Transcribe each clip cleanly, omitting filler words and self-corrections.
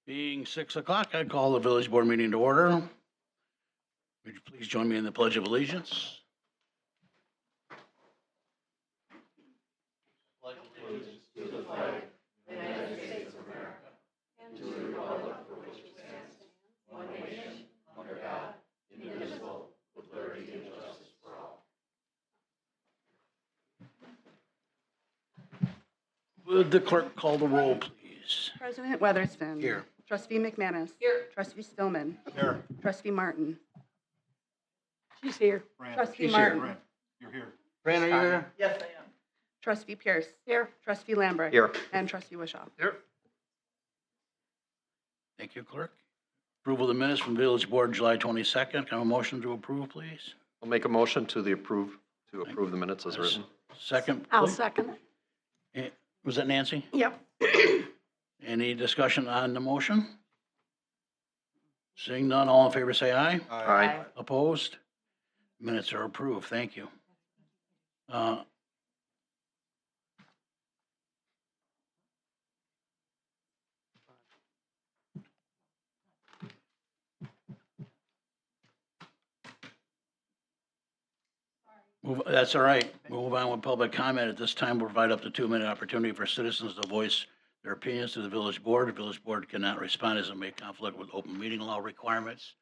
Being 6 o'clock, I call the village board meeting to order. Would you please join me in the Pledge of Allegiance? Would the clerk call the roll, please? President Weatherston. Here. Trustee McManus. Here. Trustee Stillman. Here. Trustee Martin. She's here. Fran. Trustee She's here. Martin. Fran, you're here. Fran, are you here? Yes, I am. Trustee Pierce. Here. Trustee Lambert. Here. And Trustee Wishaw. Here. Thank you, clerk. Approval of the minutes from village board July 22nd. Can I have a motion to approve, please? I'll make a motion to approve the minutes as written. Second, I'll please. second. Was that Nancy? Yep. Any discussion on the motion? Seeing none, all in favor say aye. Aye. Opposed? Minutes are approved. Thank you. That's all right. Move on with public comment. At this time, we'll provide up to 2-minute opportunity for citizens to voice their opinions to the village board. The village board cannot respond as it may conflict with open meeting law requirements.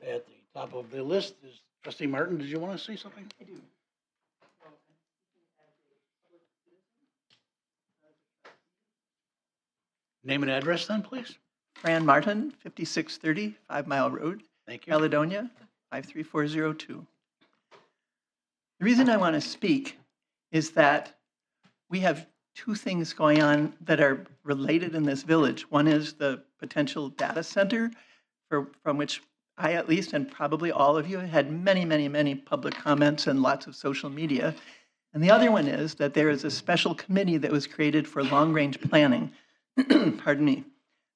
At the top of the list is Trustee Martin. Did you want to say something? I do. Name and address then, please. Fran Martin, 5630 5 Mile Road, Thank you. Caledonia, 53402. The reason I want to speak is that we have two things going on that are related in this village. One is the potential data center from which I at least, and probably all of you, had many public comments and lots of social media. And the other one is that there is a special committee that was created for long-range planning. Pardon me.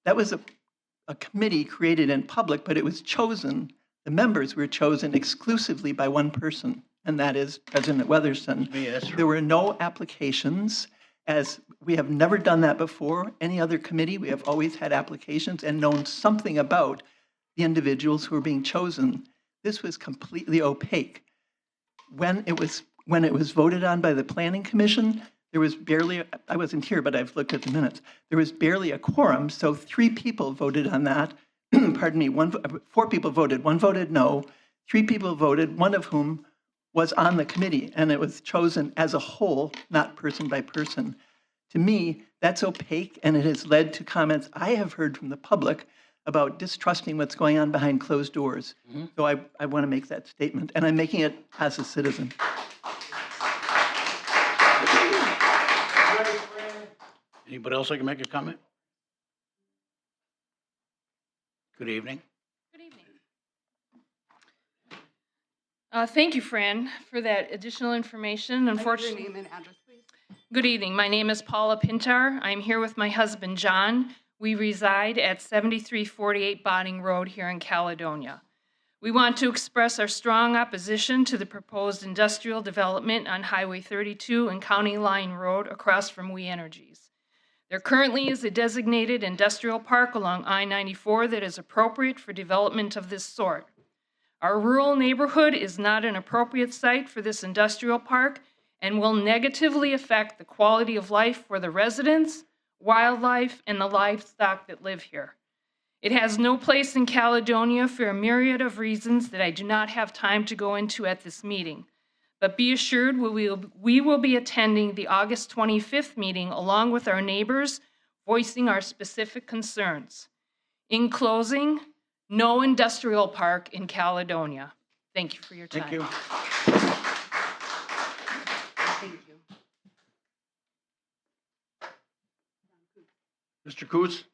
That was a committee created in public, but it was chosen, the members were chosen exclusively by one person, and that is President Weatherston. Yes, sir. There were no applications, as we have never done that before. Any other committee, we have always had applications and known something about the individuals who were being chosen. This was completely opaque. When it was voted on by the Planning Commission, there was barely, I wasn't here, but I've looked at the minutes. There was barely a quorum, so 3 people voted on that. Pardon me, 4 people voted. 1 voted no. 3 people voted, one of whom was on the committee, and it was chosen as a whole, not person by person. To me, that's opaque, and it has led to comments I have heard from the public about distrusting what's going on behind closed doors. So I want to make that statement, and I'm making it as a citizen. Anybody else like to make a comment? Good evening. Good evening. Thank you, Fran, for that additional information. Your Unfortunately, name and address, please. good evening. My name is Paula Pintar. I'm here with my husband, John. We reside at 7348 Botting Road here in Caledonia. We want to express our strong opposition to the proposed industrial development on Highway 32 and County Line Road across from We Energies. There currently is a designated industrial park along I-94 that is appropriate for development of this sort. Our rural neighborhood is not an appropriate site for this industrial park and will negatively affect the quality of life for the residents, wildlife, and the livestock that live here. It has no place in Caledonia for a myriad of reasons that I do not have time to go into at this meeting. But be assured we will be attending the August 25th meeting along with our neighbors, voicing our specific concerns. In closing, no industrial park in Caledonia. Thank you for your time. Thank you. Thank you. Mr. Coots?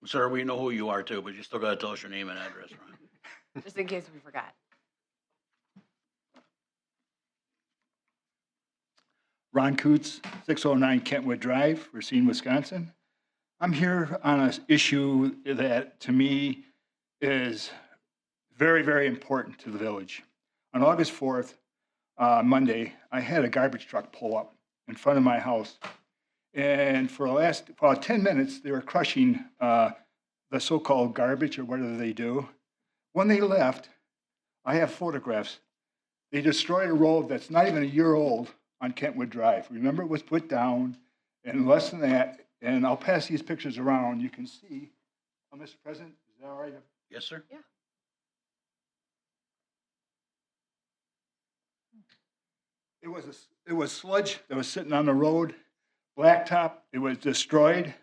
Sir, we know who you are too, but you still got to tell us your name and address, right? Just in case we forgot. Ron Coots, 609 Kentwood Drive, Racine, Wisconsin. I'm here on an issue that, to me, is very important to the village. On August 4th, Monday, I had a garbage truck pull up in front of my house. And for the last about 10 minutes, they were crushing the so-called garbage or whatever they do. When they left, I have photographs. They destroyed a road that's not even a year old on Kentwood Drive. Remember, it was put down and less than that. And I'll pass these pictures around. You can see, Mr. President, is that all right? Yes, sir? It was sludge that was sitting on the road, blacktop. It was destroyed.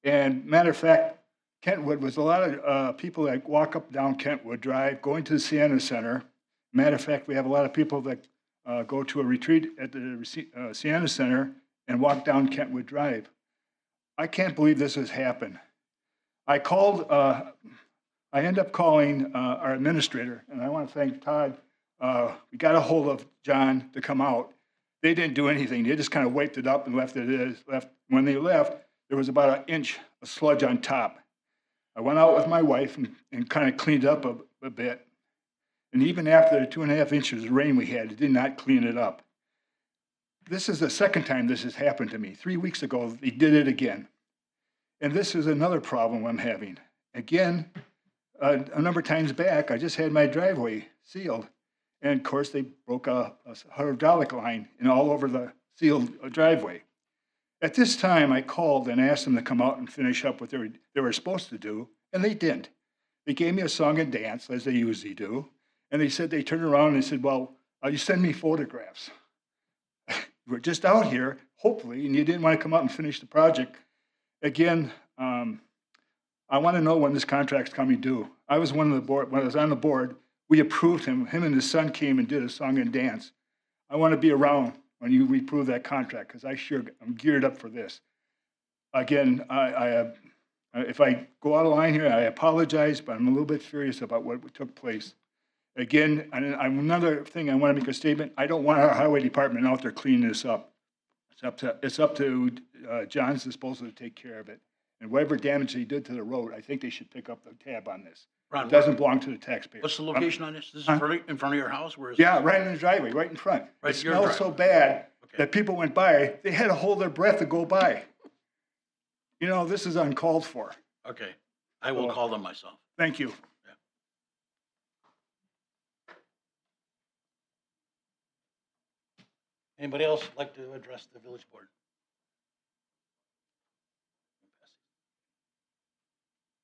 And matter of fact, Kentwood was a lot of people that walk up down Kentwood Drive, going to the Sienna Center. Matter of fact, we have a lot of people that go to a retreat at the Sienna Center and walk down Kentwood Drive. I can't believe this has happened. I ended up calling our administrator, and I want to thank Todd. We got a hold of John to come out. They didn't do anything. They just kind of wiped it up and left it as left. When they left, there was about 1 inch of sludge on top. I went out with my wife and kind of cleaned it up a bit. And even after the 2.5 inches of rain we had, it did not clean it up. This is the second time this has happened to me. 3 weeks ago, they did it again. And this is another problem I'm having. Again, a number of times back, I just had my driveway sealed. And of course, they broke a hydraulic line and all over the sealed driveway. At this time, I called and asked them to come out and finish up what they were supposed to do, and they didn't. They gave me a song and dance, as they usually do, and they said they turned around and said, well, you send me photographs. We're just out here, hopefully, and you didn't want to come out and finish the project. Again, I want to know when this contract's coming due. I was one of the board, when I was on the board, we approved him. Him and his son came and did a song and dance. I want to be around when you approve that contract, because I'm geared up for this. Again, if I go out of line here, I apologize, but I'm a little bit furious about what took place. Again, and another thing I want to make a statement. I don't want our highway department out there cleaning this up. It's up to John's disposal to take care of it. And whatever damage they did to the road, I think they should pick up the tab on this. Ron, It doesn't belong to the taxpayer. what's the location on this? This is in front of your house? Where is Yeah, right in the driveway, right in front. Right, It your smelled so driveway. bad Okay. that people went by, they had to hold their breath to go by. You know, this is uncalled for. Okay, I will call them myself. Thank you. Anybody else like to address the village board?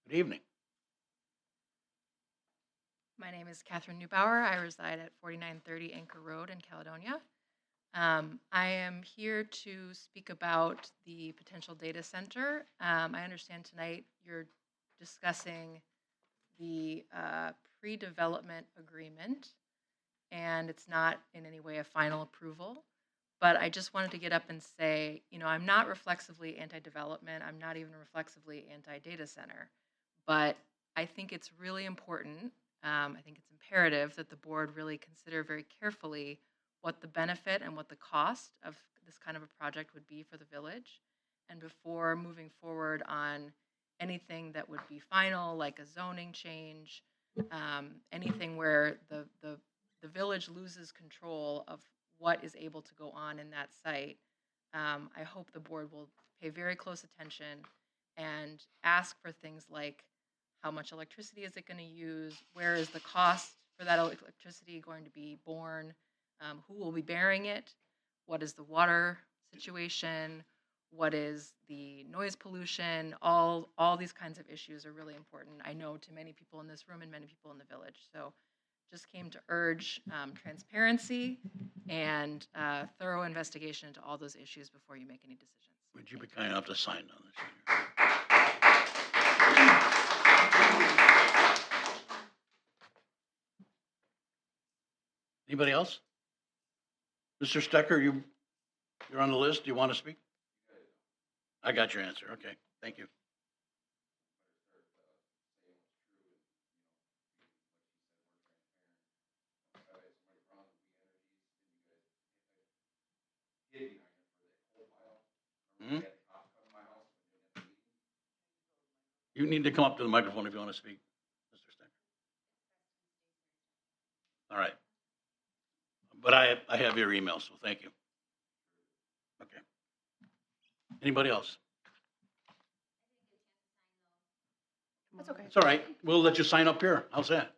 Good evening. My name is Catherine Neubauer. I reside at 4930 Anchor Road in Caledonia. I am here to speak about the potential data center. I understand tonight you're discussing the pre-development agreement, and it's not in any way a final approval. But I just wanted to get up and say, you know, I'm not reflexively anti-development. I'm not even reflexively anti-data center. But I think it's really important, I think it's imperative that the board really consider very carefully what the benefit and what the cost of this kind of a project would be for the village. And before moving forward on anything that would be final, like a zoning change, anything where the village loses control of what is able to go on in that site, I hope the board will pay very close attention and ask for things like how much electricity is it going to use, where is the cost for that electricity going to be borne, who will be bearing it, what is the water situation, what is the noise pollution, all these kinds of issues are really important, I know, to many people in this room and many people in the village. So just came to urge transparency and thorough investigation into all those issues before you make any decisions. Would you be kind enough to sign on this? Anybody else? Mr. Stecker, you're on the list. Do you want to speak? I got your answer. Okay, thank you. Hmm? You need to come up to the microphone if you want to speak, Mr. Stecker. All right. But I have your email, so thank you. Okay. Anybody else? That's okay. It's all right. We'll let you sign up here. How's that?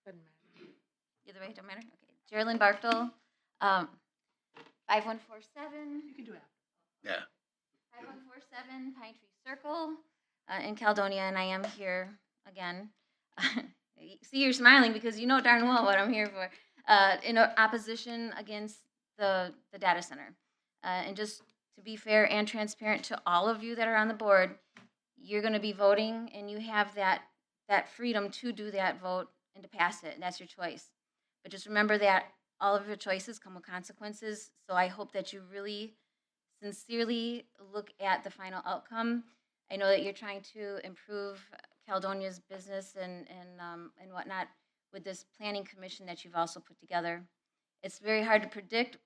Doesn't matter. Either way, don't matter. Okay. Geraldine Bartel, 5147, You can do it. Yeah. 5147 Pine Tree Circle in Caledonia, and I am here again. See, you're smiling because you know darn well what I'm here for. In opposition against the data center. And just to be fair and transparent to all of you that are on the board, you're going to be voting, and you have that freedom to do that vote and to pass it, and that's your choice. But just remember that all of your choices come with consequences, so I hope that you really sincerely look at the final outcome. I know that you're trying to improve Caledonia's business and whatnot with this planning commission that you've also put together. It's very hard to predict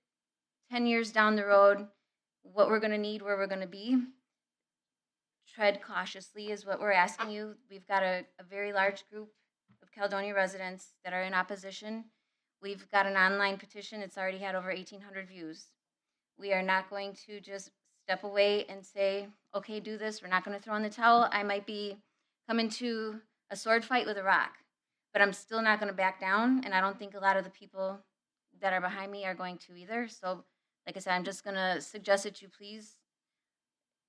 10 years down the road what we're going to need, where we're going to be. Tread cautiously is what we're asking you. We've got a very large group of Caledonia residents that are in opposition. We've got an online petition. It's already had over 1,800 views. We are not going to just step away and say, okay, do this. We're not going to throw in the towel. I might be coming to a sword fight with a rock, but I'm still not going to back down, and I don't think a lot of the people that are behind me are going to either. So, like I said, I'm just going to suggest that you please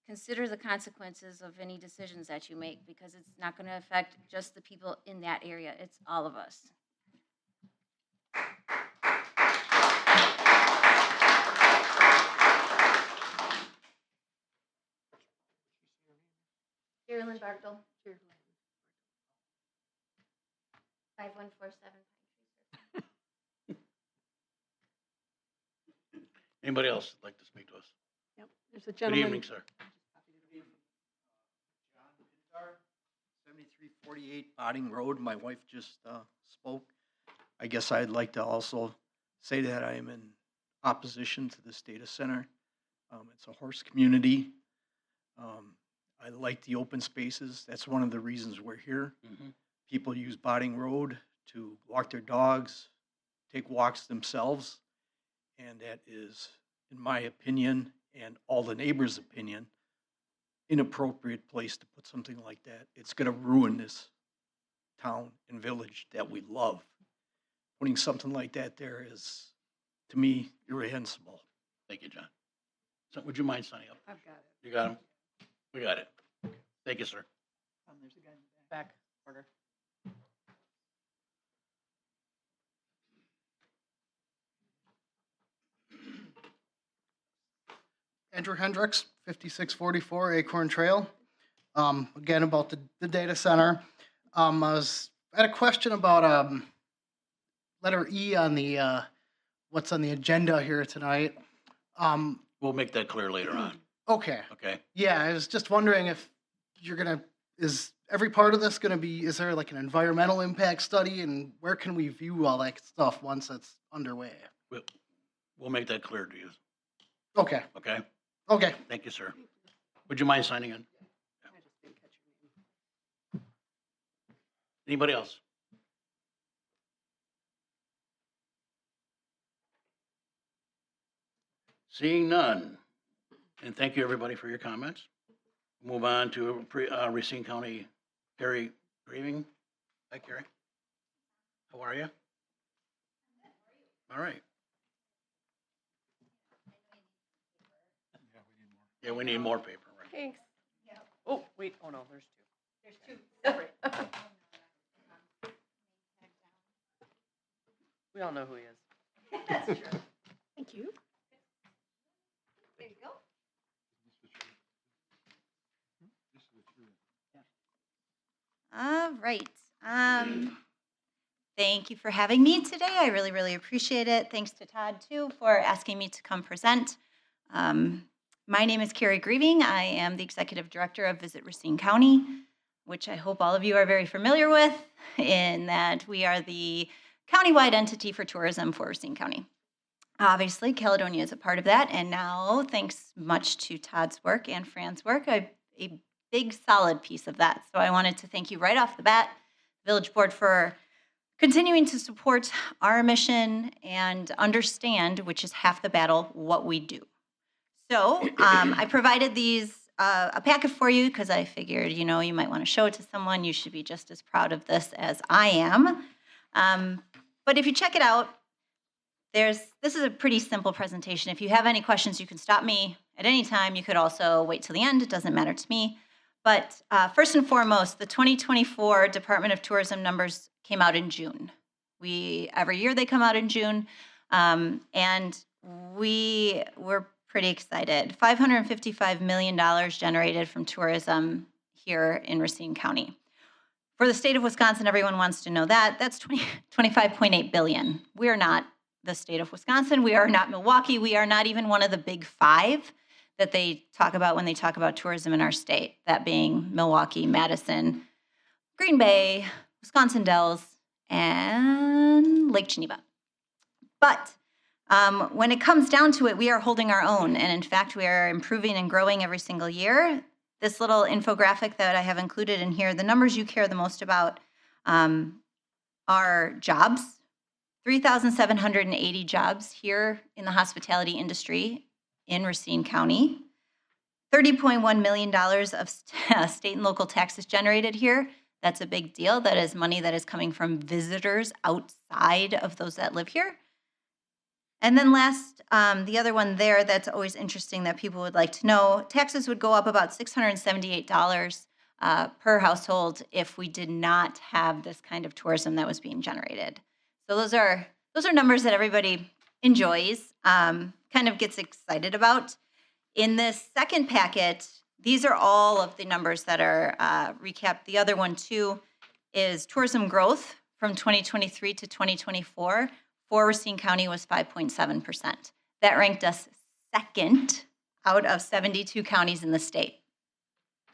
consider the consequences of any decisions that you make, because it's not going to affect just the people in that area. It's all of us. Geraldine Bartel, 5147. Anybody else like to speak to us? Yep. There's a Good gentleman. evening, sir. 7348 Botting Road. My wife just spoke. I guess I'd like to also say that I am in opposition to this data center. It's a horse community. I like the open spaces. That's one of the reasons we're here. Mhm. People use Botting Road to walk their dogs, take walks themselves, and that is, in my opinion, and all the neighbors' opinion, inappropriate place to put something like that. It's going to ruin this town and village that we love. Putting something like that there is, to me, irreprehensible. Thank you, John. So would you mind signing up? I've got it. You got him? We got it. Thank you, sir. There's a guy in the back. Back order. Andrew Hendricks, 5644 Acorn Trail. Again, about the data center. I had a question about letter E on the what's on the agenda here tonight. We'll make that clear later on, Okay. okay? Yeah, I was just wondering if is every part of this gonna be, is there like an environmental impact study, and where can we view all that stuff once it's underway? We'll make that clear to you, Okay, okay? okay. Thank you, sir. Would you mind signing in? I just didn't catch your name. Anybody else? Seeing none, and thank you, everybody, for your comments. Move on to Racine County Carrie Grieving. Hi, Carrie. How are you? All right. Yeah, we need more paper, right? Thanks. Oh, wait. Oh, no, there's two. There's two separate. We all know who he is. That's true. Thank you. There you go. All right. Thank you for having me today. I really, really appreciate it. Thanks to Todd, too, for asking me to come present. My name is Carrie Grieving. I am the Executive Director of Visit Racine County, which I hope all of you are very familiar with, in that we are the countywide entity for tourism for Racine County. Obviously, Caledonia is a part of that, and now, thanks much to Todd's work and Fran's work, a big solid piece of that. So I wanted to thank you right off the bat, Village Board, for continuing to support our mission and understand, which is half the battle, what we do. So I provided these a packet for you because I figured, you know, you might want to show it to someone. You should be just as proud of this as I am. But if you check it out, this is a pretty simple presentation. If you have any questions, you can stop me at any time. You could also wait till the end. It doesn't matter to me. But first and foremost, the 2024 Department of Tourism numbers came out in June. Every year they come out in June, and we were pretty excited. $555 million generated from tourism here in Racine County. For the state of Wisconsin, everyone wants to know that. That's 25.8 billion. We are not the state of Wisconsin. We are not Milwaukee. We are not even one of the big five that they talk about when they talk about tourism in our state, that being Milwaukee, Madison, Green Bay, Wisconsin Dells, and Lake Geneva. But when it comes down to it, we are holding our own. And in fact, we are improving and growing every single year. This little infographic that I have included in here, the numbers you care the most about are jobs. 3,780 jobs here in the hospitality industry in Racine County. $30.1 million of state and local taxes generated here. That's a big deal. That is money that is coming from visitors outside of those that live here. And then last, the other one there that's always interesting that people would like to know, taxes would go up about $678 per household if we did not have this kind of tourism that was being generated. So those are numbers that everybody enjoys, kind of gets excited about. In this second packet, these are all of the numbers that are recapped. The other one too is tourism growth from 2023 to 2024 for Racine County was 5.7%. That ranked us second out of 72 counties in the state.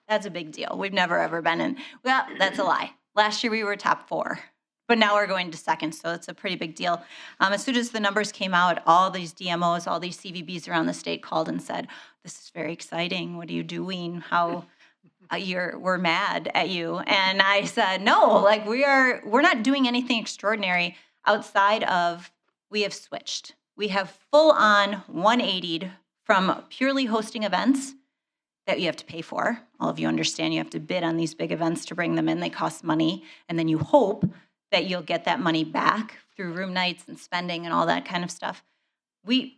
That's a big deal. We've never ever been in, well, that's a lie. Last year we were top 4. But now we're going to second, so it's a pretty big deal. As soon as the numbers came out, all these DMOs, all these CVBs around the state called and said, "This is very exciting. What are you doing? How we're mad at you." And I said, "No, like we're not doing anything extraordinary outside of we have switched. We have full on 180'd from purely hosting events that you have to pay for. All of you understand you have to bid on these big events to bring them in. They cost money, and then you hope that you'll get that money back through room nights and spending and all that kind of stuff. We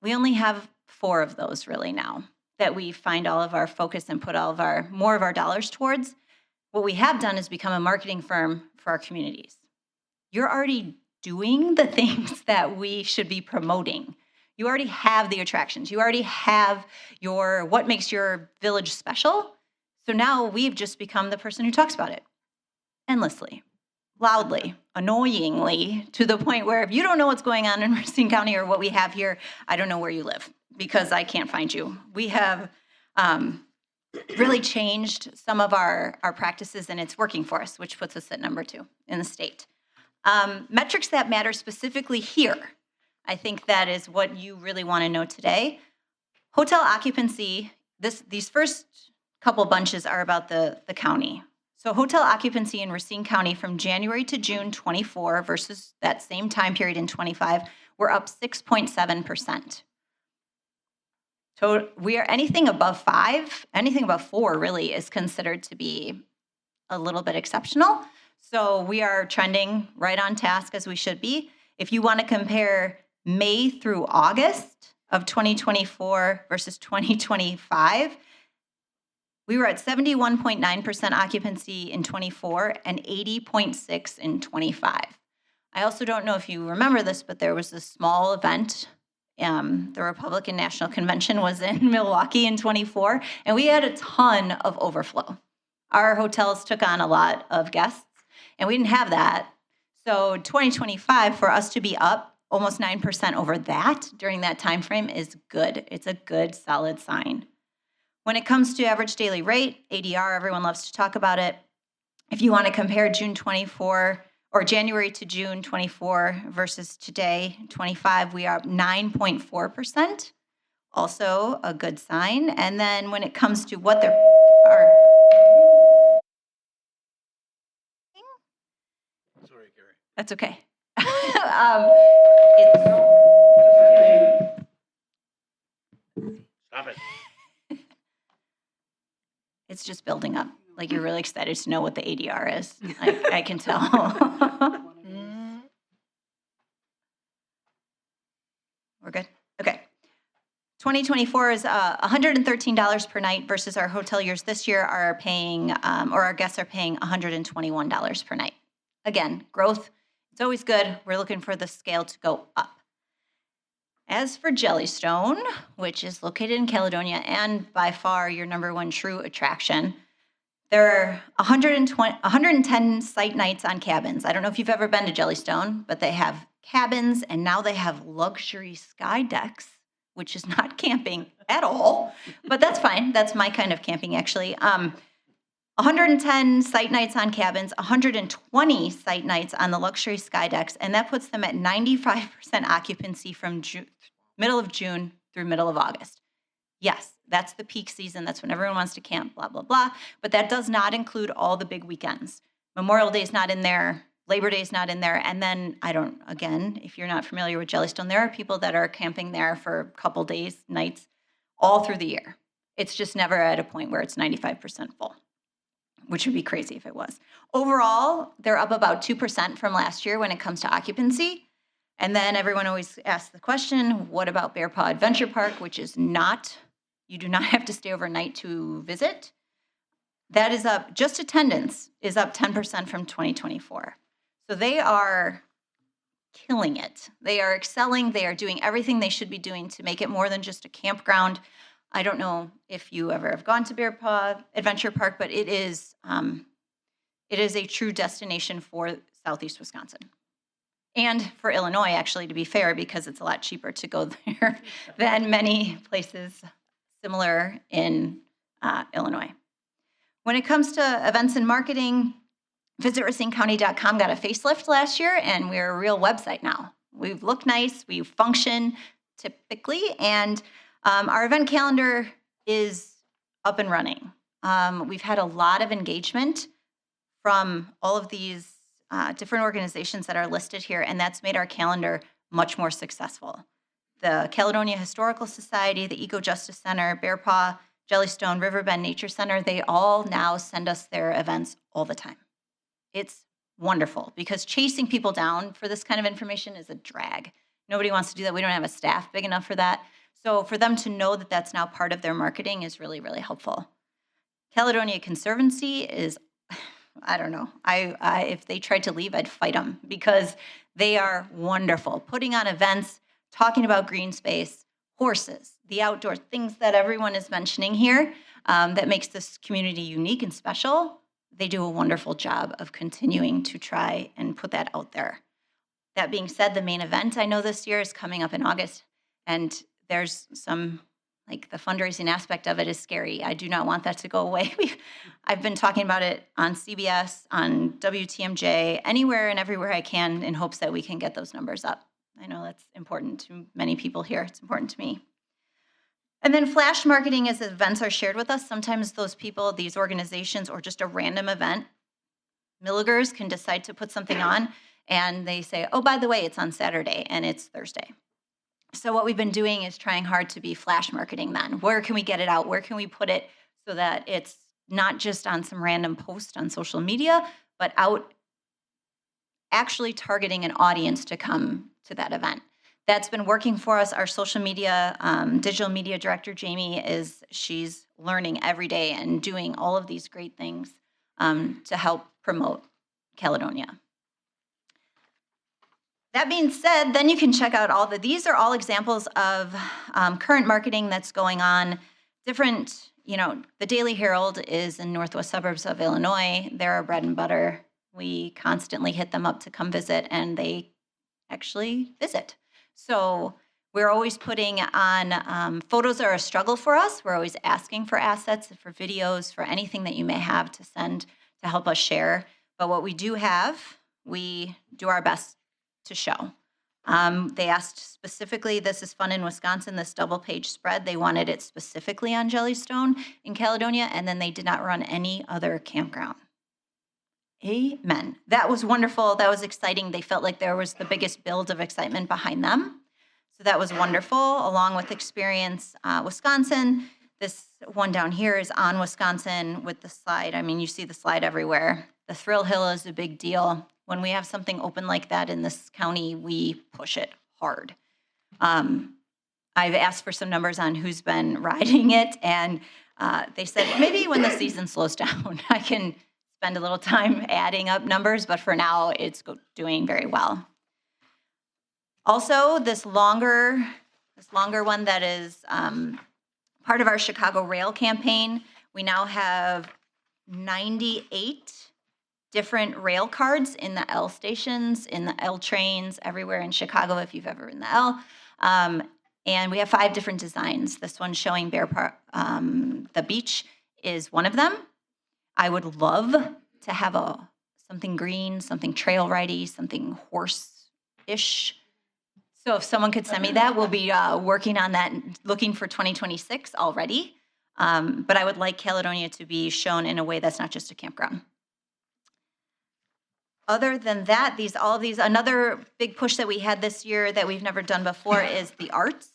only have 4 of those really now that we find all of our focus and put more of our dollars towards. What we have done is become a marketing firm for our communities. You're already doing the things that we should be promoting. You already have the attractions. You already have what makes your village special. So now we've just become the person who talks about it endlessly, loudly, annoyingly, to the point where if you don't know what's going on in Racine County or what we have here, I don't know where you live because I can't find you. We have really changed some of our practices, and it's working for us, which puts us at number 2 in the state. Metrics that matter specifically here, I think that is what you really want to know today. Hotel occupancy, these first couple bunches are about the county. So hotel occupancy in Racine County from January to June 24 versus that same time period in 25, we're up 6.7%. So we are anything above 5, anything above 4 really is considered to be a little bit exceptional. So we are trending right on task as we should be. If you want to compare May through August of 2024 versus 2025, we were at 71.9% occupancy in 24 and 80.6 in 25. I also don't know if you remember this, but there was a small event. The Republican National Convention was in Milwaukee in 24, and we had a ton of overflow. Our hotels took on a lot of guests, and we didn't have that. So 2025, for us to be up almost 9% over that during that time frame is good. It's a good, solid sign. When it comes to average daily rate, ADR, everyone loves to talk about it. If you want to compare June 24 or January to June 24 versus today, 25, we are up 9.4%. Also a good sign. And then when it comes to what there are... Sorry, Gary. That's okay. It's, Stop it. it's just building up. Like you're really excited to know what the ADR is. I can tell. We're good? Okay. 2024 is $113 per night versus our hoteliers this year are paying, or our guests are paying $121 per night. Again, growth, it's always good. We're looking for the scale to go up. As for Jellystone, which is located in Caledonia and by far your number one true attraction, there are 110 site nights on cabins. I don't know if you've ever been to Jellystone, but they have cabins and now they have luxury sky decks, which is not camping at all, but that's fine. That's my kind of camping, actually. 110 site nights on cabins, 120 site nights on the luxury sky decks, and that puts them at 95% occupancy from middle of June through middle of August. Yes, that's the peak season. That's when everyone wants to camp, blah, blah, blah. But that does not include all the big weekends. Memorial Day is not in there. Labor Day is not in there. And then, again, if you're not familiar with Jellystone, there are people that are camping there for a couple days, nights, all through the year. It's just never at a point where it's 95% full, which would be crazy if it was. Overall, they're up about 2% from last year when it comes to occupancy. And then everyone always asks the question, what about Bear Paw Adventure Park, which is not, you do not have to stay overnight to visit. That is up, just attendance is up 10% from 2024. So they are killing it. They are excelling. They are doing everything they should be doing to make it more than just a campground. I don't know if you ever have gone to Bear Paw Adventure Park, but it is a true destination for Southeast Wisconsin. And for Illinois, actually, to be fair, because it's a lot cheaper to go there than many places similar in Illinois. When it comes to events and marketing, VisitRacineCounty.com got a facelift last year, and we're a real website now. We look nice, we function typically, and our event calendar is up and running. We've had a lot of engagement from all of these different organizations that are listed here, and that's made our calendar much more successful. The Caledonia Historical Society, the Eco Justice Center, Bear Paw, Jellystone, Riverbend Nature Center, they all now send us their events all the time. It's wonderful because chasing people down for this kind of information is a drag. Nobody wants to do that. We don't have a staff big enough for that. So for them to know that that's now part of their marketing is really, really helpful. Caledonia Conservancy is, I don't know. If they tried to leave, I'd fight them because they are wonderful. Putting on events, talking about green space, horses, the outdoors, things that everyone is mentioning here that makes this community unique and special. They do a wonderful job of continuing to try and put that out there. That being said, the main event I know this year is coming up in August, and there's some, like the fundraising aspect of it is scary. I do not want that to go away. I've been talking about it on CBS, on WTMJ, anywhere and everywhere I can in hopes that we can get those numbers up. I know that's important to many people here. It's important to me. And then flash marketing as events are shared with us. Sometimes those people, these organizations, or just a random event, Milligers can decide to put something on and they say, oh, by the way, it's on Saturday and it's Thursday. So what we've been doing is trying hard to be flash marketing then. Where can we get it out? Where can we put it so that it's not just on some random post on social media, but out actually targeting an audience to come to that event? That's been working for us. Our social media, digital media director, Jamie, she's learning every day and doing all of these great things to help promote Caledonia. That being said, then you can check out these are all examples of current marketing that's going on. Different, the Daily Herald is in northwest suburbs of Illinois. They're our bread and butter. We constantly hit them up to come visit, and they actually visit. So we're always putting on, photos are a struggle for us. We're always asking for assets, for videos, for anything that you may have to send to help us share. But what we do have, we do our best to show. They asked specifically, this is Fun in Wisconsin, this double page spread. They wanted it specifically on Jellystone in Caledonia, and then they did not run any other campground. Amen. That was wonderful. That was exciting. They felt like there was the biggest build of excitement behind them. So that was wonderful, along with Experience Wisconsin. This one down here is on Wisconsin with the slide. I mean, you see the slide everywhere. The Thrill Hill is a big deal. When we have something open like that in this county, we push it hard. I've asked for some numbers on who's been riding it, and they said maybe when the season slows down, I can spend a little time adding up numbers, but for now, it's doing very well. Also, this longer one that is part of our Chicago Rail campaign, we now have 98 different rail cards in the L stations, in the L trains, everywhere in Chicago if you've ever been the L. And we have 5 different designs. This one showing Bear Park, the beach is one of them. I would love to have something green, something trail ridey, something horse-ish. So if someone could send me that, we'll be working on that, looking for 2026 already. But I would like Caledonia to be shown in a way that's not just a campground. Other than that, another big push that we had this year that we've never done before is the arts.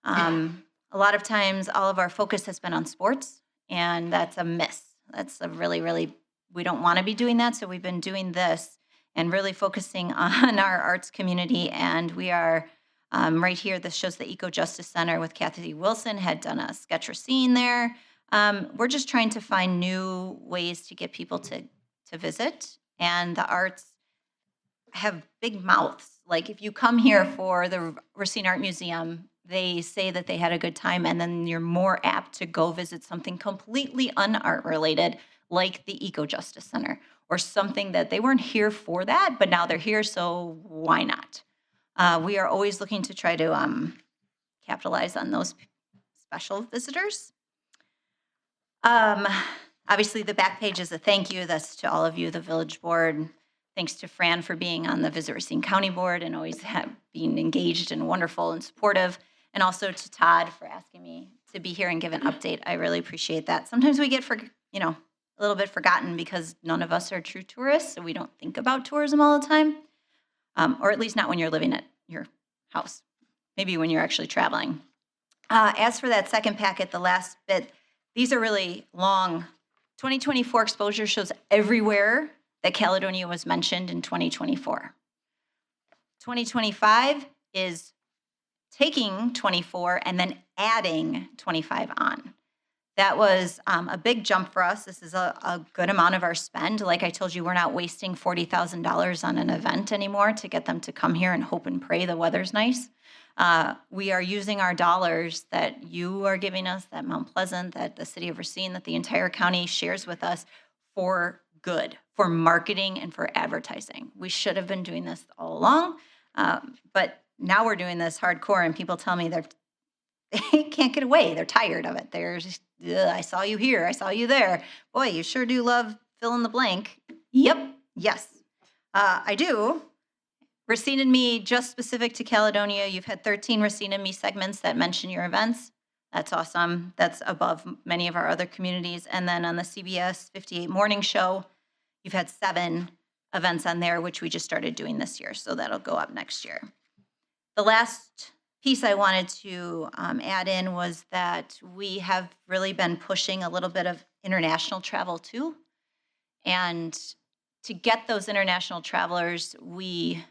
A lot of times, all of our focus has been on sports, and that's a miss. That's a really, we don't want to be doing that, so we've been doing this and really focusing on our arts community, and we are right here. This shows the Eco Justice Center with Kathy Wilson, had done a sketch Racine there. We're just trying to find new ways to get people to visit, and the arts have big mouths. Like if you come here for the Racine Art Museum, they say that they had a good time, and then you're more apt to go visit something completely un-art related, like the Eco Justice Center, or something that they weren't here for that, but now they're here, so why not? We are always looking to try to capitalize on those special visitors. Obviously, the back page is a thank you. That's to all of you, the village board. Thanks to Fran for being on the Visit Racine County Board and always being engaged and wonderful and supportive. And also to Todd for asking me to be here and give an update. I really appreciate that. Sometimes we get a little bit forgotten because none of us are true tourists, so we don't think about tourism all the time, or at least not when you're living at your house. Maybe when you're actually traveling. As for that second packet, the last bit, these are really long. 2024 exposure shows everywhere that Caledonia was mentioned in 2024. 2025 is taking 24 and then adding 25 on. That was a big jump for us. This is a good amount of our spend. Like I told you, we're not wasting $40,000 on an event anymore to get them to come here and hope and pray the weather's nice. We are using our dollars that you are giving us, that Mount Pleasant, that the city of Racine, that the entire county shares with us for good, for marketing and for advertising. We should have been doing this all along, but now we're doing this hardcore, and people tell me they can't get away. They're tired of it. They're just, I saw you here, I saw you there. Boy, you sure do love fill in the blank. Yep, yes, I do. Racine and Me, just specific to Caledonia, you've had 13 Racine and Me segments that mention your events. That's awesome. That's above many of our other communities. And then on the CBS 58 morning show, you've had 7 events on there, which we just started doing this year. So that'll go up next year. The last piece I wanted to add in was that we have really been pushing a little bit of international travel too. And to get those international travelers, we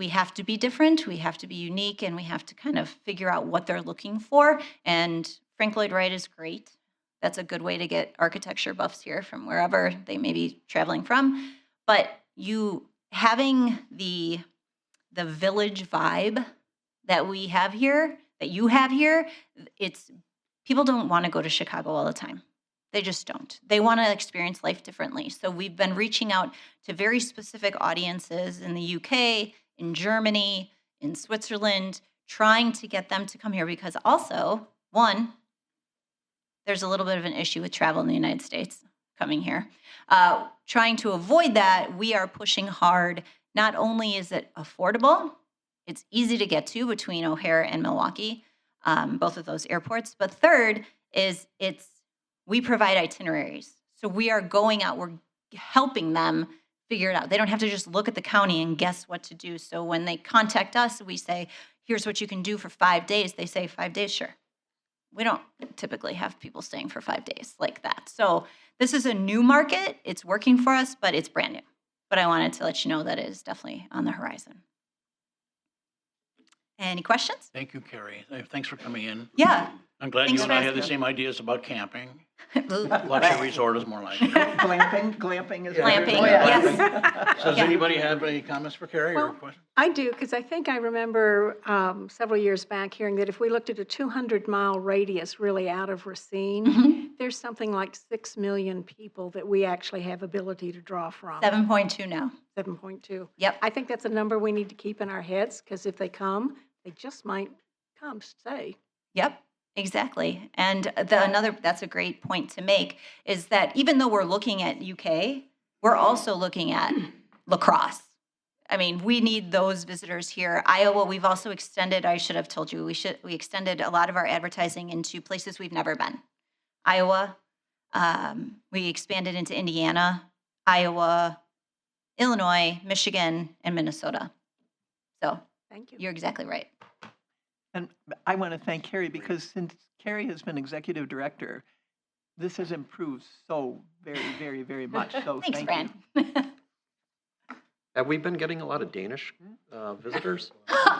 have to be different, we have to be unique, and we have to kind of figure out what they're looking for. And Frank Lloyd Wright is great. That's a good way to get architecture buffs here from wherever they may be traveling from. But you having the village vibe that we have here, that you have here, people don't want to go to Chicago all the time. They just don't. They want to experience life differently. So we've been reaching out to very specific audiences in the UK, in Germany, in Switzerland, trying to get them to come here because also, one, there's a little bit of an issue with travel in the United States coming here. Trying to avoid that, we are pushing hard. Not only is it affordable, it's easy to get to between O'Hare and Milwaukee, both of those airports. But third is we provide itineraries. So we are going out, we're helping them figure it out. They don't have to just look at the county and guess what to do. So when they contact us, we say, here's what you can do for 5 days. They say 5 days, sure. We don't typically have people staying for 5 days like that. So this is a new market. It's working for us, but it's brand new. But I wanted to let you know that it is definitely on the horizon. Any questions? Thank you, Carrie. Thanks for coming in. Yeah. I'm glad Thanks you and for I have the asking. same ideas about camping. Luxury resort is more like it. Glamping is. Glamping, Oh, yeah. yes. So does Yeah. anybody have any comments for Carrie or Well, questions? I do, because I think I remember several years back hearing that if we looked at a 200-mile radius really out of Racine, Mhm. there's something like 6 million people that we actually have ability to draw from. 7.2 now. 7.2. Yep. I think that's a number we need to keep in our heads, because if they come, they just might come, stay. Yep, exactly. And that's a great point to make, is that even though we're looking at UK, we're also looking at lacrosse. I mean, we need those visitors here. Iowa, we've also extended, I should have told you, we extended a lot of our advertising into places we've never been. Iowa, we expanded into Indiana, Iowa, Illinois, Michigan, and Minnesota. So Thank you. you're exactly right. And I want to thank Carrie, because since Carrie has been executive director, this has improved so very, very, very much. So Thanks, thank Fran. you. Have we been getting a lot of Danish visitors?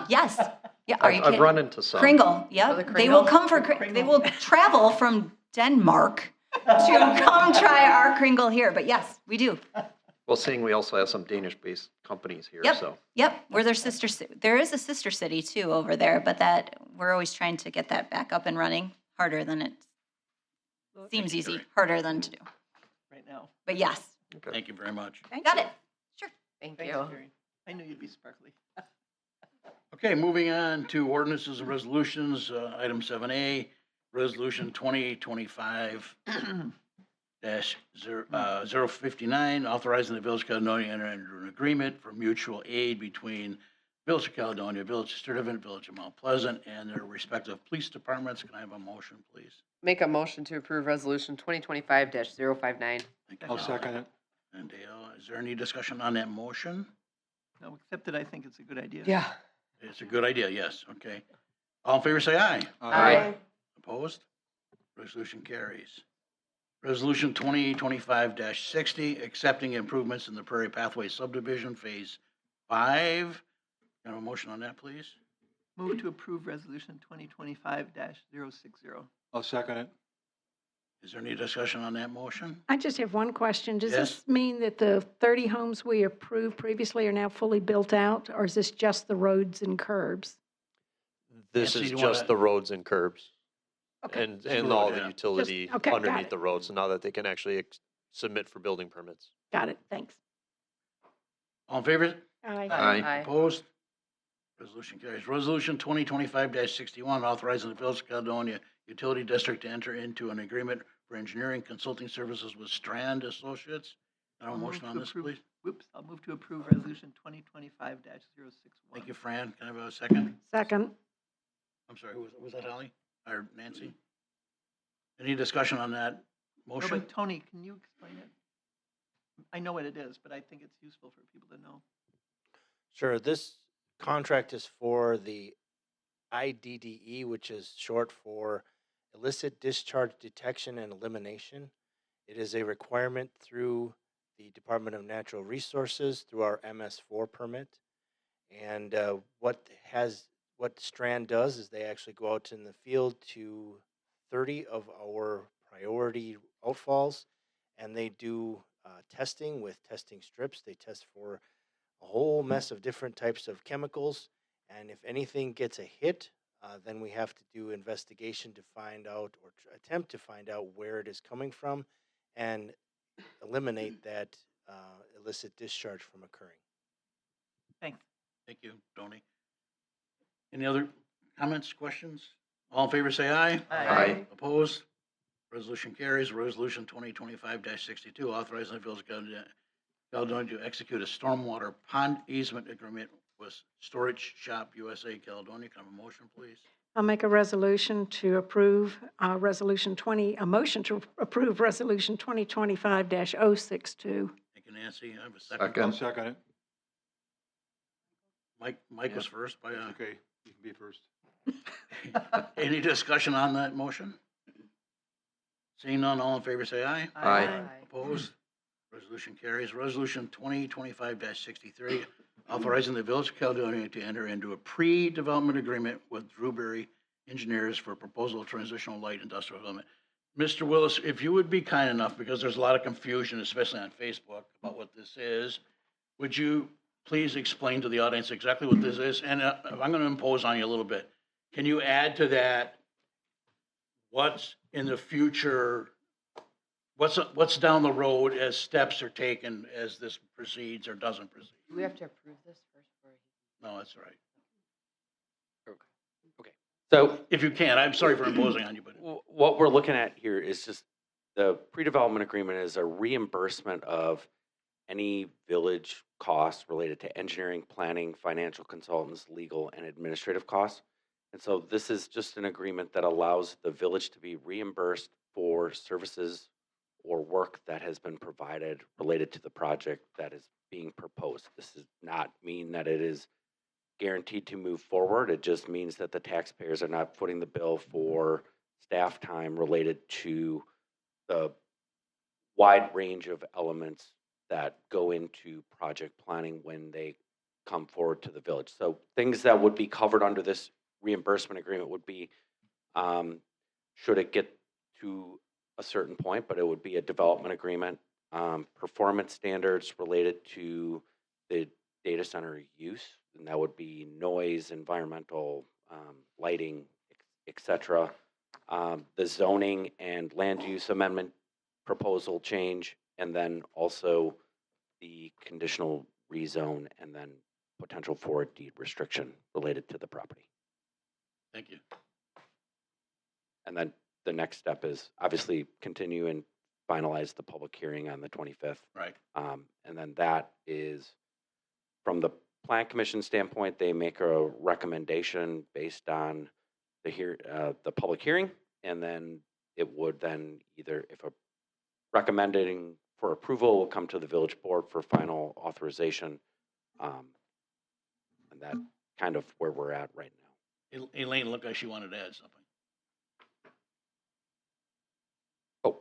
Yes. Yeah, are you I've kidding? run into some. Kringle, the yep. They will Kringle? come for, they will travel from Denmark to come try our Kringle here. But yes, we do. Well, seeing we also have some Danish-based companies here, Yep. so. Yep, we're their sister. There is a sister city too over there, but that we're always trying to get that back up and running. Harder than it seems easy. Harder than to do. Right now. But yes, Okay. Thank you very much. got it. Sure. Thank Thanks, you. Carrie. I knew you'd be sparkly. Okay, moving on to ordinances and resolutions, item 7A, resolution 2025 059, authorizing the Village of Caledonia to enter into an agreement for mutual aid between Village of Caledonia, Village of Sturtevant, Village of Mount Pleasant, and their respective police departments. Can I have a motion, please? Make a motion to approve resolution 2025-059. Thank you, Holly. And Dale, is there any discussion on that motion? No, except that I think it's a good idea. Yeah. It's a good idea, yes, okay. All in favor, say aye. Aye. Opposed? Resolution carries. Resolution 2025-60, accepting improvements in the Prairie Pathway subdivision, Phase 5. Can I have a motion on that, please? Move to approve resolution 2025-060. I'll second it. Is there any discussion on that motion? I just have one question. Does Yes. this mean that the 30 homes we approved previously are now fully built out, or is this just the roads and curbs? This Nancy, is you just wanna- the roads and curbs Okay. and Road, all yeah. the utility okay, got underneath it. the road. So now that they can actually submit for building permits. Got it. Thanks. All in favor? Aye. Aye. Opposed? Resolution carries. Resolution 2025-61, authorizing the Village of Caledonia Utility District to enter into an agreement for engineering consulting services with Strand Associates. Can I have a motion on this, please? Whoops, I'll move to approve resolution 2025-061. Thank you, Fran. Can I have a second? Second. I'm sorry, was that Holly or Nancy? Any discussion on that No, motion? but Tony, can you explain it? I know what it is, but I think it's useful for people to know. Sure. This contract is for the IDDE, which is short for illicit discharge detection and elimination. It is a requirement through the Department of Natural Resources through our MS4 permit. And what Strand does is they actually go out in the field to 30 of our priority outfalls, and they do testing with testing strips. They test for a whole mess of different types of chemicals, and if anything gets a hit, then we have to do investigation to find out or attempt to find out where it is coming from and eliminate that illicit discharge from occurring. Thanks. Thank you, Tony. Any other comments, questions? All in favor, say aye. Aye. Opposed? Resolution carries. Resolution 2025-62, authorizing the Village of Caledonia to execute a stormwater pond easement agreement with Storage Shop USA Caledonia. Can I have a motion, please? I'll make a resolution to approve Resolution 20, a motion to approve Resolution 2025-062. Thank you, Nancy. I have a second. Second. second it. Mike was first by, Okay, you can be first. any discussion on that motion? Seeing none, all in favor say aye. Aye. Opposed? Resolution carries. Resolution 2025-63, authorizing the Village of Caledonia to enter into a pre-development agreement with Drewberry Engineers for proposal of transitional light industrial development. Mr. Willis, if you would be kind enough, because there's a lot of confusion, especially on Facebook, about what this is, would you please explain to the audience exactly what this is? And I'm going to impose on you a little bit. Can you add to that what's in the future, what's down the road as steps are taken as this proceeds or doesn't proceed? Do we have to approve this first? No, that's right. So If you can, I'm sorry for imposing on you, but what we're looking at here is just the pre-development agreement is a reimbursement of any village costs related to engineering, planning, financial consultants, legal, and administrative costs. And so this is just an agreement that allows the village to be reimbursed for services or work that has been provided related to the project that is being proposed. This does not mean that it is guaranteed to move forward. It just means that the taxpayers are not footing the bill for staff time related to the wide range of elements that go into project planning when they come forward to the village. So things that would be covered under this reimbursement agreement would be, should it get to a certain point, but it would be a development agreement, performance standards related to the data center use, and that would be noise, environmental, lighting, et cetera. The zoning and land use amendment proposal change, and then also the conditional rezone, and then potential for a deed restriction related to the property. thank you. And then the next step is obviously continue and finalize the public hearing on the 25th. Right. And then that is, from the Plan Commission standpoint, they make a recommendation based on the public hearing, and then it would then either, if a recommending for approval, will come to the village board for final authorization. And that kind of where we're at right now. Elaine looked like she wanted to add something. Oh,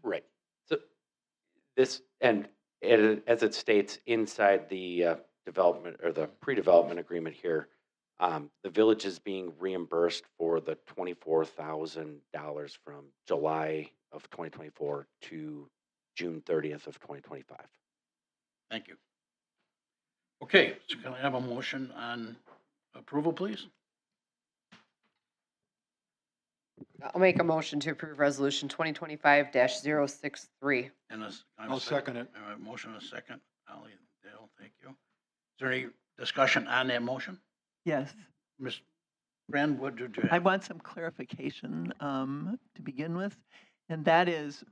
right. So this, and as it states inside the development or the pre-development agreement here, the village is being reimbursed for the $24,000 from July of 2024 to June 30th of 2025. Thank you. Okay, so can I have a motion on approval, please? I'll make a motion to approve Resolution 2025-063. And I'll second it. All right, motion and a second. Ally, Dale, thank you. Is there any discussion on that motion? Yes. Ms. Brand, what did you I have? want some clarification to begin with, and that is,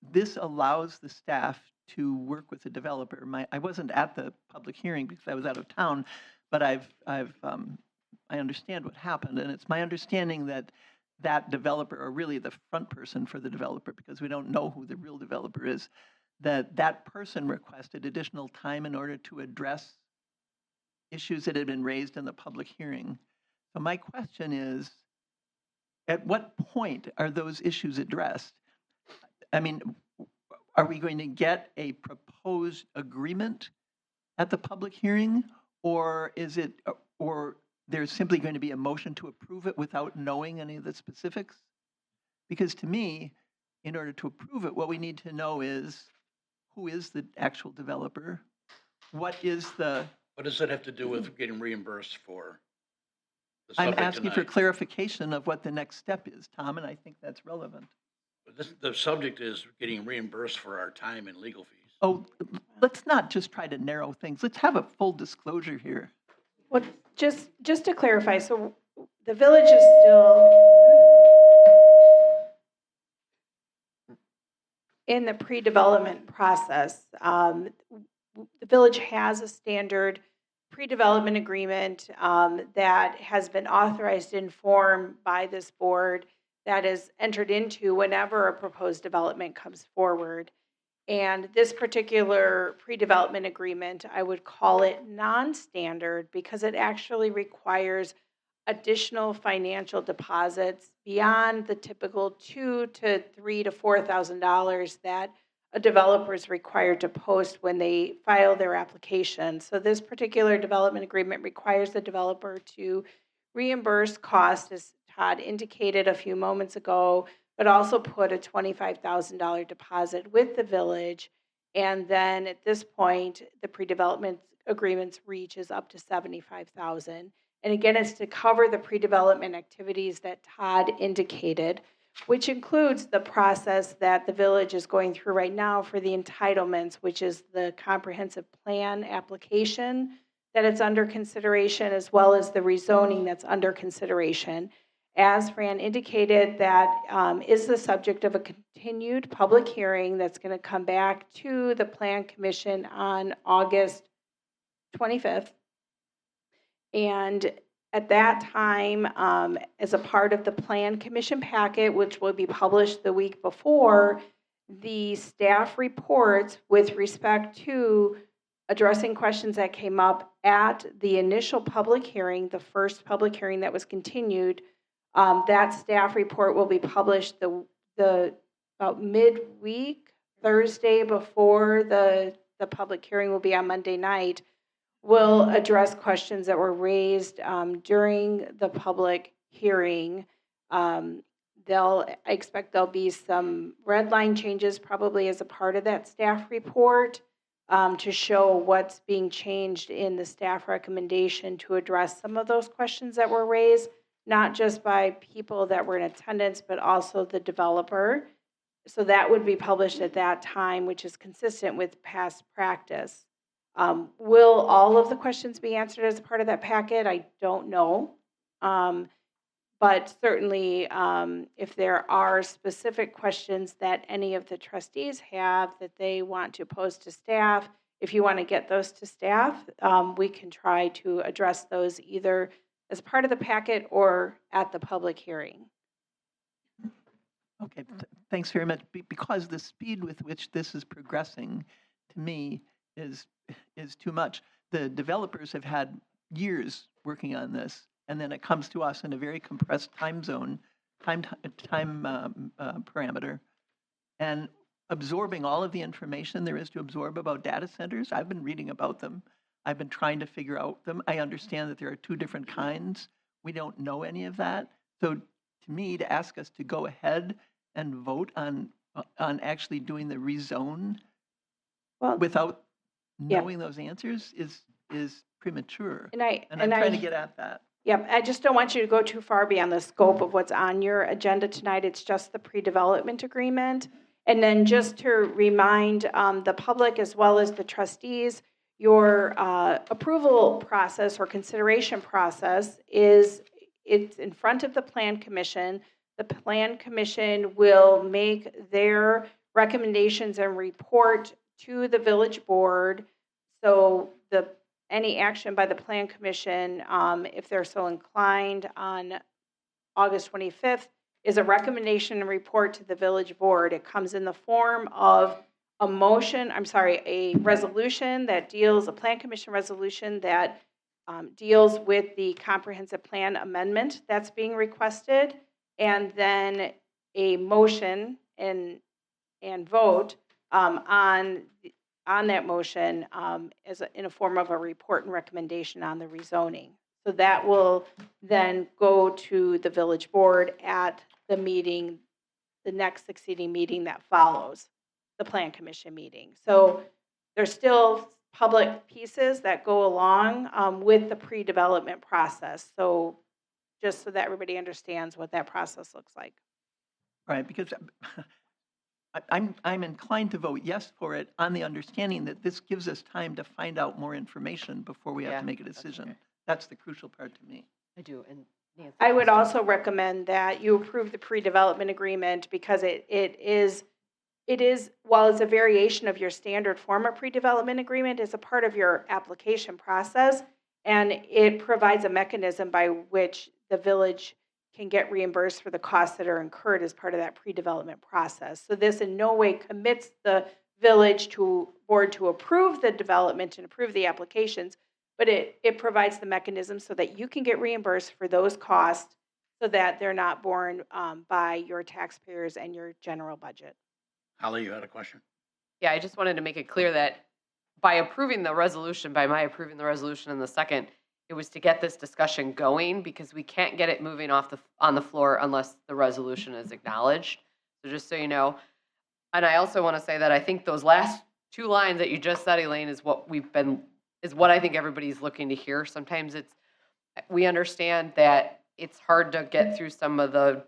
this allows the staff to work with the developer. I wasn't at the public hearing because I was out of town, but I understand what happened, and it's my understanding that that developer, or really the front person for the developer, because we don't know who the real developer is, that person requested additional time in order to address issues that had been raised in the public hearing. So my question is, at what point are those issues addressed? I mean, are we going to get a proposed agreement at the public hearing, or is it, or there's simply going to be a motion to approve it without knowing any of the specifics? Because to me, in order to approve it, what we need to know is who is the actual developer? What is the, What does it have to do with getting reimbursed for? the I'm subject asking for tonight? clarification of what the next step is, Tom, and I think that's relevant. The subject is getting reimbursed for our time and legal fees. Oh, let's not just try to narrow things. Let's have a full disclosure here. Well, just to clarify, so the village is still in the pre-development process. The village has a standard pre-development agreement that has been authorized in form by this board that is entered into whenever a proposed development comes forward. And this particular pre-development agreement, I would call it non-standard because it actually requires additional financial deposits beyond the typical $2,000 to $3,000 to $4,000 that a developer is required to post when they file their application. So this particular development agreement requires the developer to reimburse costs, as Todd indicated a few moments ago, but also put a $25,000 deposit with the village. And then at this point, the pre-development agreements reaches up to $75,000. And again, it's to cover the pre-development activities that Todd indicated, which includes the process that the village is going through right now for the entitlements, which is the comprehensive plan application that it's under consideration, as well as the rezoning that's under consideration. As Fran indicated, that is the subject of a continued public hearing that's going to come back to the Plan Commission on August 25th. And at that time, as a part of the Plan Commission packet, which will be published the week before, the staff reports with respect to addressing questions that came up at the initial public hearing, the first public hearing that was continued, that staff report will be published about midweek, Thursday before the public hearing will be on Monday night. Will address questions that were raised during the public hearing. I expect there'll be some red line changes probably as a part of that staff report to show what's being changed in the staff recommendation to address some of those questions that were raised, not just by people that were in attendance, but also the developer. So that would be published at that time, which is consistent with past practice. Will all of the questions be answered as a part of that packet? I don't know. But certainly, if there are specific questions that any of the trustees have that they want to pose to staff, if you want to get those to staff, we can try to address those either as part of the packet or at the public hearing. Okay, thanks very much. Because the speed with which this is progressing, to me, is too much. The developers have had years working on this, and then it comes to us in a very compressed time parameter, and absorbing all of the information there is to absorb about data centers. I've been reading about them. I've been trying to figure out them. I understand that there are two different kinds. We don't know any of that. So to me, to ask us to go ahead and vote on actually doing the rezone without knowing those answers is premature. And I'm trying to get at that. Yep, I just don't want you to go too far beyond the scope of what's on your agenda tonight. It's just the pre-development agreement. And then just to remind the public as well as the trustees, your approval process or consideration process it's in front of the Plan Commission. The Plan Commission will make their recommendations and report to the village board. So any action by the Plan Commission, if they're so inclined on August 25th, is a recommendation and report to the village board. It comes in the form of a resolution that deals, a Plan Commission resolution that deals with the comprehensive plan amendment that's being requested, and then a motion and vote on that motion in a form of a report and recommendation on the rezoning. So that will then go to the village board at the meeting, the next succeeding meeting that follows the Plan Commission meeting. So there's still public pieces that go along with the pre-development process. So just so that everybody understands what that process looks like. Right, because I'm inclined to vote yes for it on the understanding that this gives us time to find out more information before we have to make a decision. That's the crucial part to me. I do. And Nancy, I would also recommend that you approve the pre-development agreement because it is, while it's a variation of your standard form of pre-development agreement, it's a part of your application process. And it provides a mechanism by which the village can get reimbursed for the costs that are incurred as part of that pre-development process. So this in no way commits the village board to approve the development and approve the applications, but it provides the mechanism so that you can get reimbursed for those costs so that they're not borne by your taxpayers and your general budget. Holly, you had a question? Yeah, I just wanted to make it clear that by approving the resolution, by my approving the resolution in the second, it was to get this discussion going because we can't get it moving on the floor unless the resolution is acknowledged. So just so you know. And I also want to say that I think those last 2 lines that you just said, Elaine, is what I think everybody's looking to hear. Sometimes we understand that it's hard to get through some of the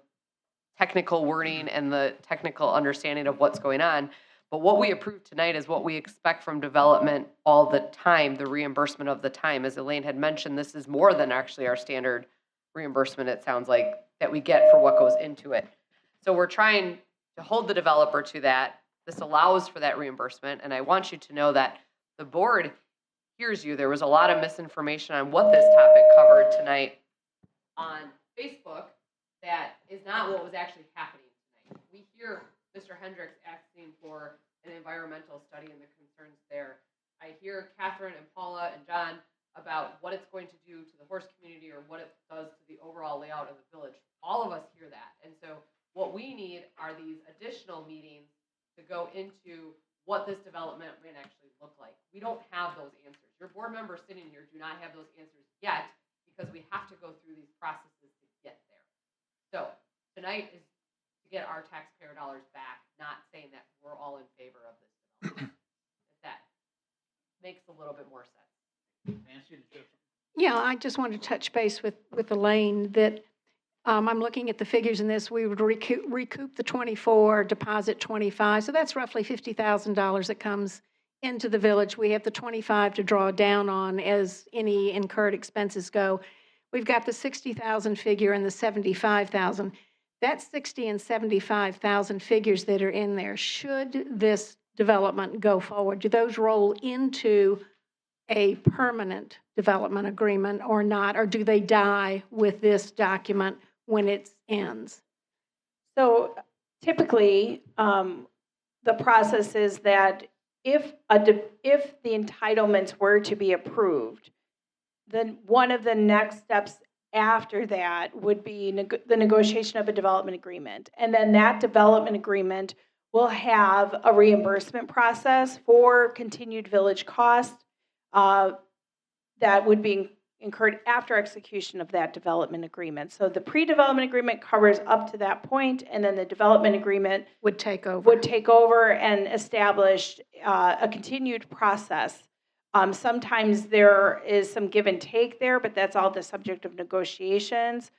technical wording and the technical understanding of what's going on. But what we approved tonight is what we expect from development all the time, the reimbursement of the time. As Elaine had mentioned, this is more than actually our standard reimbursement, it sounds like, that we get for what goes into it. So we're trying to hold the developer to that. This allows for that reimbursement. And I want you to know that the board hears you. There was a lot of misinformation on what this topic covered tonight on Facebook that is not what was actually happening tonight. We hear Mr. Hendricks asking for an environmental study and the concerns there. I hear Catherine and Paula and John about what it's going to do to the horse community or what it does to the overall layout of the village. All of us hear that. And so what we need are these additional meetings to go into what this development might actually look like. We don't have those answers. Your board members sitting here do not have those answers yet because we have to go through these processes to get there. So tonight is to get our taxpayer dollars back, not saying that we're all in favor of this development. If that makes a little bit more sense. Nancy, did you have something? Yeah, I just wanted to touch base with Elaine that I'm looking at the figures in this. We would recoup the 24, deposit 25. So that's roughly $50,000 that comes into the village. We have the 25 to draw down on as any incurred expenses go. We've got the 60,000 figure and the 75,000. That's 60 and 75,000 figures that are in there. Should this development go forward, do those roll into a permanent development agreement or not, or do they die with this document when it ends? So typically, the process is that if the entitlements were to be approved, then one of the next steps after that would be the negotiation of a development agreement. And then that development agreement will have a reimbursement process for continued village costs that would be incurred after execution of that development agreement. So the pre-development agreement covers up to that point, and then the development agreement would take over and establish a continued process. Sometimes there is some give and take there, but that's all the subject of negotiations.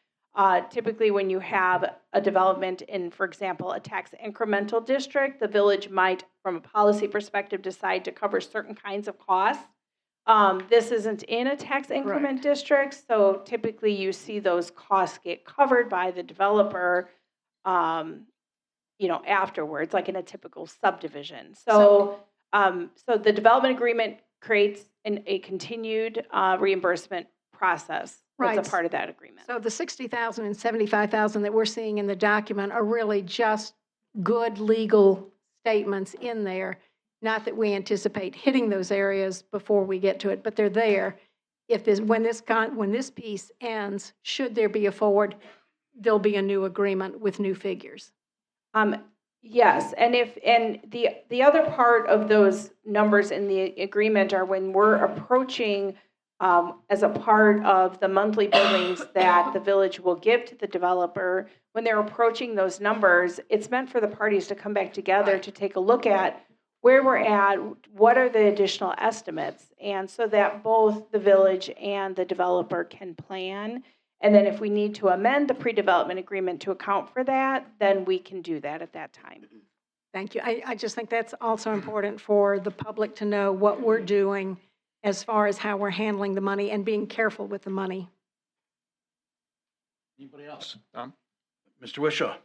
Typically, when you have a development in, for example, a tax incremental district, the village might, from a policy perspective, decide to cover certain kinds of costs. This isn't in a tax increment district, so typically you see those costs get covered by the developer, afterwards, like in a typical subdivision. So the development agreement creates a continued reimbursement process. That's a part of that agreement. So the 60,000 and 75,000 that we're seeing in the document are really just good legal statements in there. Not that we anticipate hitting those areas before we get to it, but they're there. When this piece ends, should there be a forward, there'll be a new agreement with new figures. Yes, and the other part of those numbers in the agreement are when we're approaching as a part of the monthly billings that the village will give to the developer. When they're approaching those numbers, it's meant for the parties to come back together to take a look at where we're at, what are the additional estimates, and so that both the village and the developer can plan. And then if we need to amend the pre-development agreement to account for that, then we can do that at that time. Thank you. I just think that's also important for the public to know what we're doing as far as how we're handling the money and being careful with the money. Anybody else? Tom? Mr. Wishaw?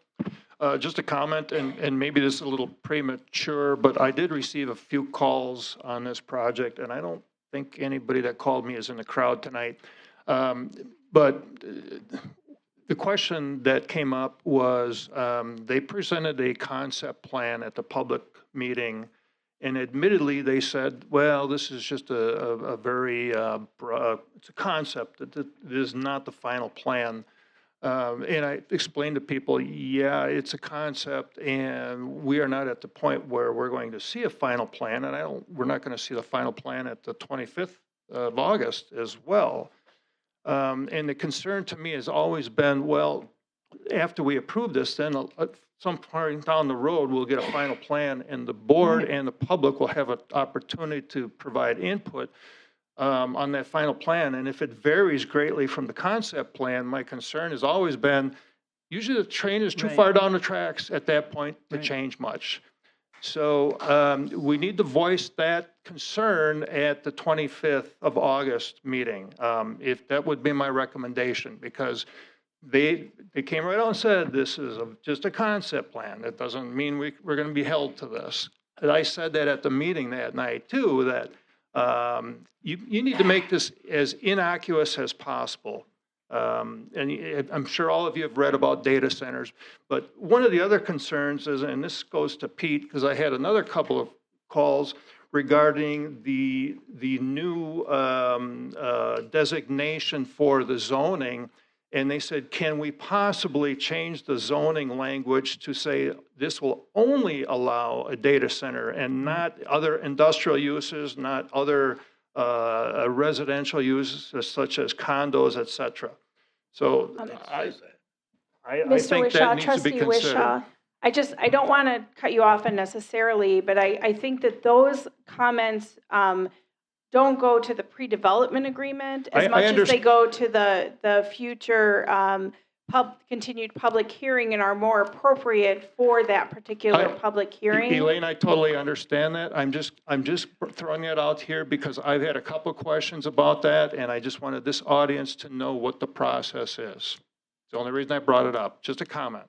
Just a comment, and maybe this is a little premature, but I did receive a few calls on this project, and I don't think anybody that called me is in the crowd tonight. But the question that came up was, they presented a concept plan at the public meeting, and admittedly, they said, well, this is just a very, it's a concept, it is not the final plan. And I explained to people, yeah, it's a concept, and we are not at the point where we're going to see a final plan, and we're not going to see the final plan at the 25th of August as well. And the concern to me has always been, well, after we approve this, then some point down the road, we'll get a final plan, and the board and the public will have an opportunity to provide input on that final plan. And if it varies greatly from the concept plan, my concern has always been, usually the train is too far down the tracks at that point to change much. So we need to voice that concern at the 25th of August meeting. If that would be my recommendation, because they came right out and said, this is just a concept plan. That doesn't mean we're going to be held to this. And I said that at the meeting that night too, that you need to make this as innocuous as possible. And I'm sure all of you have read about data centers, but one of the other concerns is, and this goes to Pete, because I had another couple of calls regarding the new designation for the zoning. And they said, can we possibly change the zoning language to say this will only allow a data center and not other industrial uses, not other residential uses such as condos, et cetera. So I Mr. think Wishaw, that needs to be Trustee considered. Wishaw, I don't want to cut you off unnecessarily, but I think that those comments don't go to the pre-development agreement as much as they go to the future continued public hearing and are more appropriate for that particular public hearing. Elaine, I totally understand that. I'm just throwing that out here because I've had a couple of questions about that, and I just wanted this audience to know what the process is. It's the only reason I brought it up. Just a comment.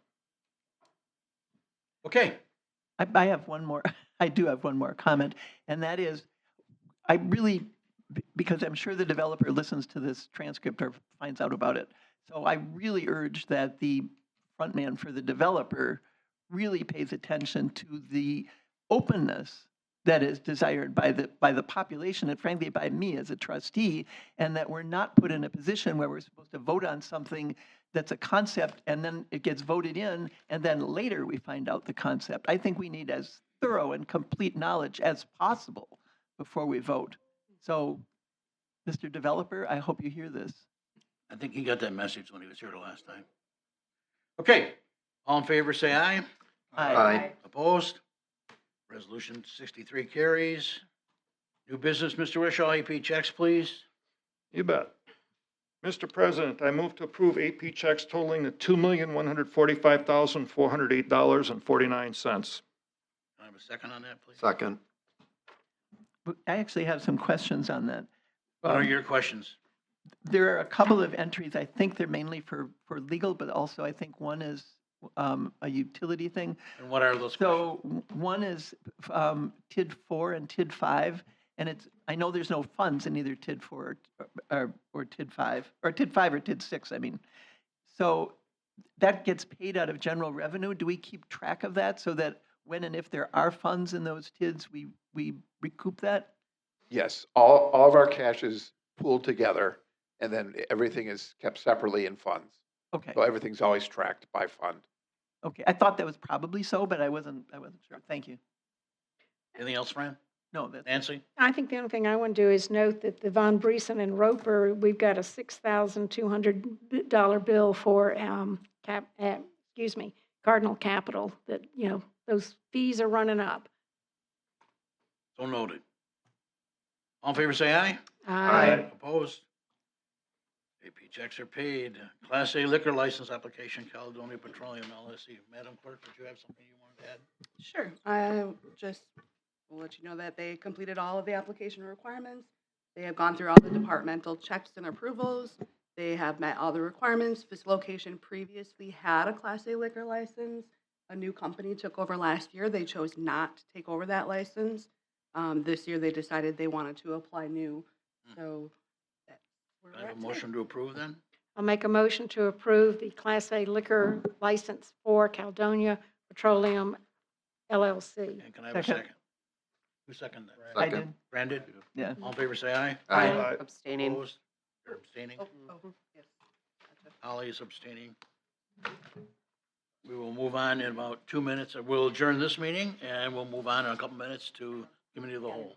Okay. I have one more, I do have one more comment, and that is, I really, because I'm sure the developer listens to this transcript or finds out about it, so I really urge that the frontman for the developer really pays attention to the openness that is desired by the population and frankly by me as a trustee, and that we're not put in a position where we're supposed to vote on something that's a concept and then it gets voted in and then later we find out the concept. I think we need as thorough and complete knowledge as possible before we vote. So, Mr. Developer, I hope you hear this. I think he got that message when he was here the last time. Okay, all in favor, say aye. Aye. Opposed? Resolution 63 carries. New business, Mr. Wishaw, AP checks, please. You bet. Mr. President, I move to approve AP checks totaling the $2,145,408.49. Can I have a second on that, please? Second. I actually have some questions on that. What are your questions? There are a couple of entries. I think they're mainly for legal, but also I think one is a utility thing. And what are those questions? So one is TID 4 and TID 5, and it's, I know there's no funds in either TID 4 or TID 5, or TID 5 or TID 6, I mean. So that gets paid out of general revenue. Do we keep track of that so that when and if there are funds in those TIDs, we recoup that? Yes, all of our cash is pooled together, and then everything is kept separately in funds. Okay. So everything's always tracked by fund. Okay, I thought that was probably so, but I wasn't sure. Thank you. Anything else, Fran? No, that's Nancy? I think the only thing I want to do is note that the Von Briesen and Roper, we've got a $6,200 bill for, Cardinal Capital, that, you know, those fees are running up. So noted. All in favor, say aye. Aye. Opposed? AP checks are paid. Class A liquor license application, Caledonia Petroleum LLC. Madam Clerk, would you have something you wanted to add? Sure. I just will let you know that they completed all of the application requirements. They have gone through all the departmental checks and approvals. They have met all the requirements. This location previously had a Class A liquor license. A new company took over last year. They chose not to take over that license. This year, they decided they wanted to apply new, so that's where Can I we're have at a today. motion to approve then? I'll make a motion to approve the Class A liquor license for Caledonia Petroleum LLC. And can I have a Second. second? Who seconded that? I did. Brandon? Yeah. All in favor, say aye. Aye. Abstaining. Opposed? Or abstaining? Yes. Ollie is abstaining. We will move on in about 2 minutes. We'll adjourn this meeting and we'll move on in a couple minutes to committee of the whole.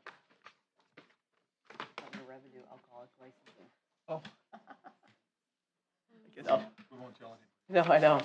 Revenue alcoholic licensing. Oh. No, I know.